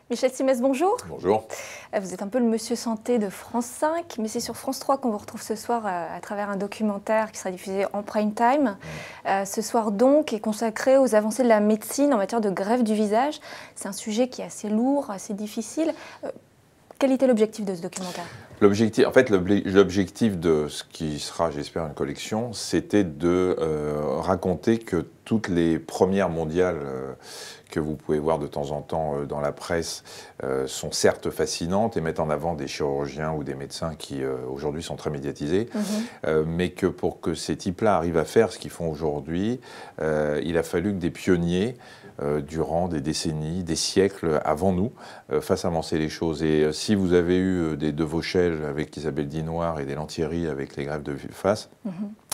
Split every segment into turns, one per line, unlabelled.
Michel Simès, bonjour.
Bonjour.
Vous êtes un peu le monsieur santé de France 5, mais c'est sur France 3 qu'on vous retrouve ce soir à travers un documentaire qui sera diffusé en prime time. Ce soir donc est consacré aux avancées de la médecine en matière de greffe du visage. C'est un sujet qui est assez lourd, assez difficile. Quel était l'objectif de ce documentaire ?
L'objectif de ce qui sera, j'espère, une collection, c'était de raconter que toutes les premières mondiales que vous pouvez voir de temps en temps dans la presse sont certes fascinantes et mettent en avant des chirurgiens ou des médecins qui aujourd'hui sont très médiatisés, mais que pour que ces types-là arrivent à faire ce qu'ils font aujourd'hui, il a fallu que des pionniers durant des décennies, des siècles avant nous, fassent avancer les choses. Et si vous avez eu des De Vauchel avec Isabelle Dinoir et des Lantieri avec les greffes de face,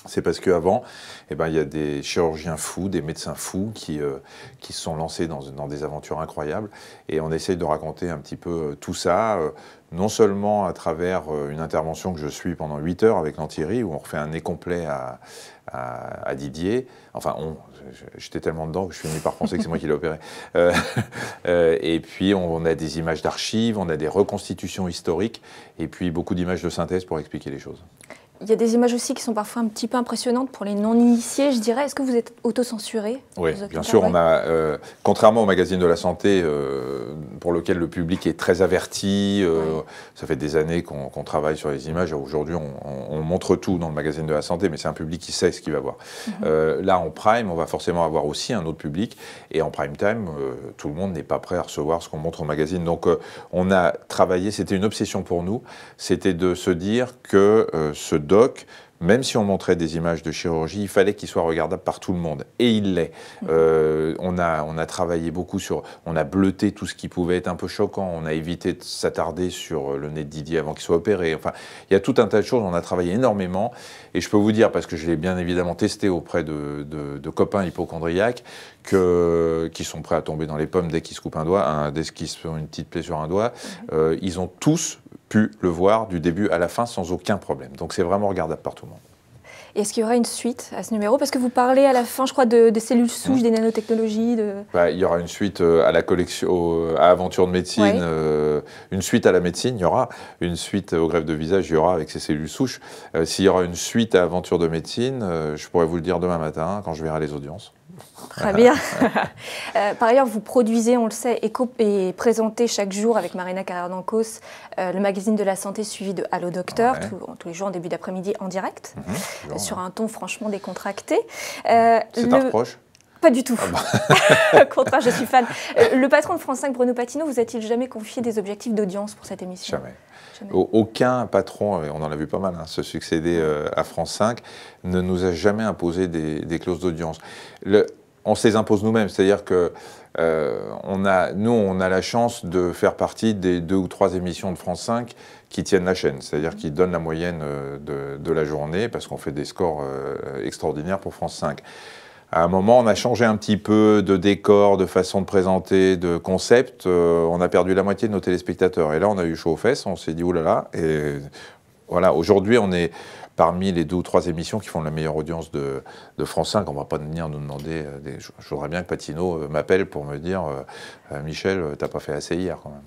c'est parce qu'avant, il y a des chirurgiens fous, des médecins fous qui se sont lancés dans des aventures incroyables. Et on essaye de raconter un petit peu tout ça, non seulement à travers une intervention que je suis pendant 8 heures avec Lantieri, où on refait un nez complet à Didier. Enfin, j'étais tellement dedans que je finis par penser que c'est moi qui l'ai opéré. Et puis, on a des images d'archives, on a des reconstitutions historiques, et puis beaucoup d'images de synthèse pour expliquer les choses.
Il y a des images aussi qui sont parfois un petit peu impressionnantes pour les non-initiés, je dirais. Est-ce que vous êtes autocensuré ?
Oui, bien sûr. On a, contrairement au magazine de la santé, pour lequel le public est très averti, ça fait des années qu'on travaille sur les images. Aujourd'hui, on montre tout dans le magazine de la santé, mais c'est un public qui sait ce qu'il va voir. Là, en prime, on va forcément avoir aussi un autre public. Et en prime time, tout le monde n'est pas prêt à recevoir ce qu'on montre au magazine. Donc, on a travaillé, c'était une obsession pour nous, c'était de se dire que ce doc, même si on montrait des images de chirurgie, il fallait qu'il soit regardable par tout le monde. Et il l'est. On a travaillé beaucoup sur... On a bleuté tout ce qui pouvait être un peu choquant. On a évité de s'attarder sur le nez de Didier avant qu'il soit opéré. Enfin, il y a tout un tas de choses. On a travaillé énormément. Et je peux vous dire, parce que je l'ai bien évidemment testé auprès de copains hypocondriaques, qui sont prêts à tomber dans les pommes dès qu'ils se coupent un doigt, dès qu'ils se font une petite plaie sur un doigt, ils ont tous pu le voir du début à la fin sans aucun problème. Donc c'est vraiment regardable par tout le monde.
Et est-ce qu'il y aura une suite à ce numéro ? Parce que vous parlez à la fin, je crois, de cellules souches, des nanotechnologies.
Il y aura une suite à la collection, à Aventure de médecine, une suite à la médecine, il y aura une suite aux greffes de visage, il y aura avec ces cellules souches. S'il y aura une suite à Aventure de médecine, je pourrais vous le dire demain matin quand je verrai les audiences.
Très bien. Par ailleurs, vous produisez, on le sait, et présentez chaque jour avec Marina Carrère-Dancos le magazine de la santé suivi de Allo Docteur, tous les jours en début d'après-midi en direct, sur un ton franchement décontracté.
C'est un reproche ?
Pas du tout. Au contraire, je suis fan. Le patron de France 5, Bruno Patino, vous a-t-il jamais confié des objectifs d'audience pour cette émission ?
Jamais. Aucun patron, et on en a vu pas mal se succéder à France 5, ne nous a jamais imposé des clauses d'audience. On se les impose nous-mêmes, c'est-à-dire que on a la chance de faire partie des 2 ou 3 émissions de France 5 qui tiennent la chaîne, c'est-à-dire qui donnent la moyenne de la journée, parce qu'on fait des scores extraordinaires pour France 5. À un moment, on a changé un petit peu de décor, de façon de présenter, de concept. On a perdu la moitié de nos téléspectateurs. Et là, on a eu chaud aux fesses. On s'est dit, oulala. Et voilà, aujourd'hui, on est parmi les 2 ou 3 émissions qui font la meilleure audience de France 5. On ne va pas venir nous demander... Je voudrais bien que Patino m'appelle pour me dire Michel, t'as pas fait assez hier, quand même.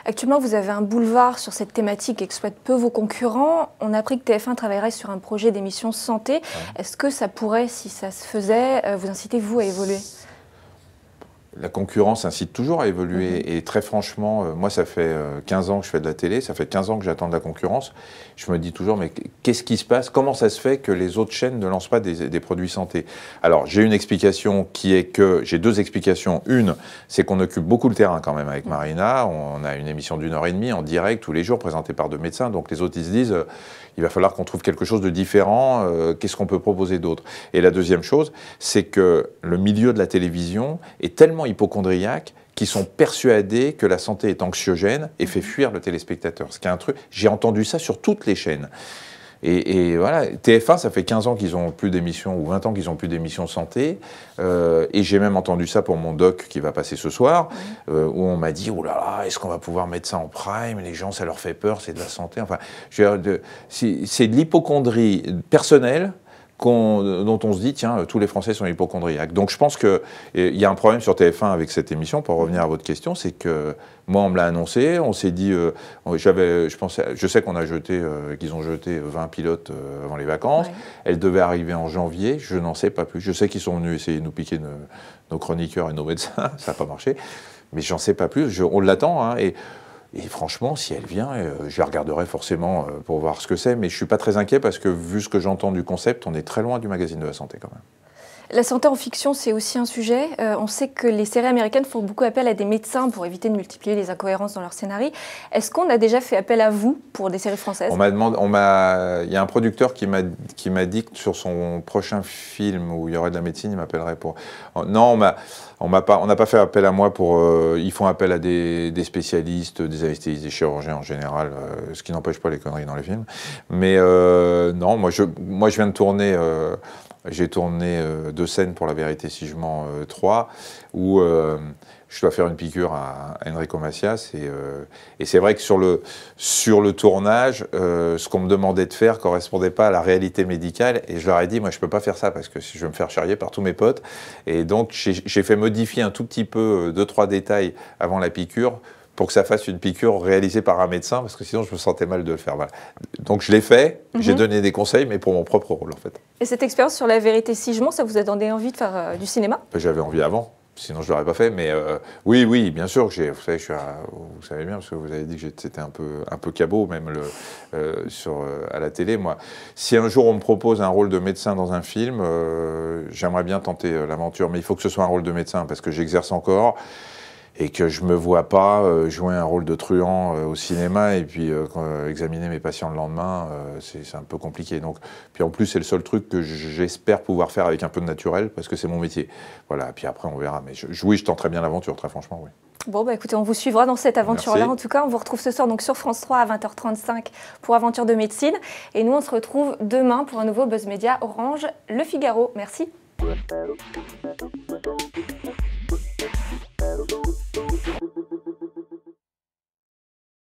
Actuellement, vous avez un boulevard sur cette thématique qu'exploitent peu vos concurrents. On a appris que TF1 travaillerait sur un projet d'émission santé. Est-ce que ça pourrait, si ça se faisait, vous inciter, vous, à évoluer ?
La concurrence incite toujours à évoluer. Et très franchement, moi, ça fait 15 ans que je fais de la télé, ça fait 15 ans que j'attends de la concurrence. Je me dis toujours, mais qu'est-ce qui se passe ? Comment ça se fait que les autres chaînes ne lancent pas des produits santé ? Alors, j'ai une explication qui est que... J'ai 2 explications. Une, c'est qu'on occupe beaucoup le terrain quand même avec Marina. On a une émission d'1h30 en direct tous les jours, présentée par 2 médecins. Donc les autres, ils se disent, il va falloir qu'on trouve quelque chose de différent. Qu'est-ce qu'on peut proposer d'autre ? Et la deuxième chose, c'est que le milieu de la télévision est tellement hypocondriaques qui sont persuadés que la santé est anxiogène et fait fuir le téléspectateur. Ce qui est un truc, j'ai entendu ça sur toutes les chaînes. Et voilà, TF1, ça fait 15 ans qu'ils n'ont plus d'émissions, ou 20 ans qu'ils n'ont plus d'émissions santé, et j'ai même entendu ça pour mon doc qui va passer ce soir, où on m'a dit, oh là là, est-ce qu'on va pouvoir mettre ça en prime? Les gens, ça leur fait peur, c'est de la santé. Enfin, c'est de l'hypocondrie personnelle dont on se dit, tiens, tous les Français sont hypocondriaques. Donc je pense qu'il y a un problème sur TF1 avec cette émission, pour revenir à votre question, c'est que moi, on me l'a annoncé, on s'est dit, je sais qu'ils ont jeté 20 pilotes avant les vacances, ouais. Elle devait arriver en janvier, je n'en sais pas plus. Je sais qu'ils sont venus essayer de nous piquer nos chroniqueurs et nos médecins, ça n'a pas marché, mais j'en sais pas plus, on l'attend, hein, et franchement, si elle vient, je la regarderai forcément pour voir ce que c'est, mais je ne suis pas très inquiet parce que vu ce que j'entends du concept, on est très loin du magazine de la santé quand même.
La santé en fiction, c'est aussi un sujet. On sait que les séries américaines font beaucoup appel à des médecins pour éviter de multiplier les incohérences dans leur scénario. Est-ce qu'on a déjà fait appel à vous pour des séries françaises?
Il y a un producteur qui m'a dit que sur son prochain film où il y aurait de la médecine, il m'appellerait pour... Non, on n'a pas fait appel à moi pour... ils font appel à des spécialistes, des anesthésistes, des chirurgiens en général, ce qui n'empêche pas les conneries dans les films. Mais non, moi je viens de tourner... J'ai tourné 2 scènes pour La Vérité si je mens 3, où je dois faire une piqûre à Enrico Macias. Et c'est vrai que sur le tournage, ce qu'on me demandait de faire ne correspondait pas à la réalité médicale. Et je leur ai dit, moi, je ne peux pas faire ça parce que je vais me faire charrier par tous mes potes. Et donc, j'ai fait modifier un tout petit peu 2-3 détails avant la piqûre pour que ça fasse une piqûre réalisée par un médecin, parce que sinon je me sentais mal de le faire. Voilà. Donc je l'ai fait, j'ai donné des conseils, mais pour mon propre rôle en fait.
Et cette expérience sur La Vérité si je mens, ça vous a donné envie de faire du cinéma?
J'avais envie avant, sinon je ne l'aurais pas fait, mais oui, bien sûr, vous savez, vous savez bien, parce que vous avez dit que c'était un peu cabot, même à la télé. Moi, si un jour on me propose un rôle de médecin dans un film, j'aimerais bien tenter l'aventure, mais il faut que ce soit un rôle de médecin, parce que j'exerce encore, et que je ne me vois pas jouer un rôle de truand au cinéma et puis examiner mes patients le lendemain, c'est un peu compliqué. Donc, puis en plus, c'est le seul truc que j'espère pouvoir faire avec un peu de naturel, parce que c'est mon métier. Voilà, puis après, on verra. Mais oui, je tenterai bien l'aventure, très franchement, oui.
Bon, bah écoutez, on vous suivra dans cette aventure-là. En tout cas, on vous retrouve ce soir donc, sur France 3 à 20h35 pour Aventure de médecine. Et nous, on se retrouve demain pour un nouveau Buzz Media Orange Le Figaro. Merci.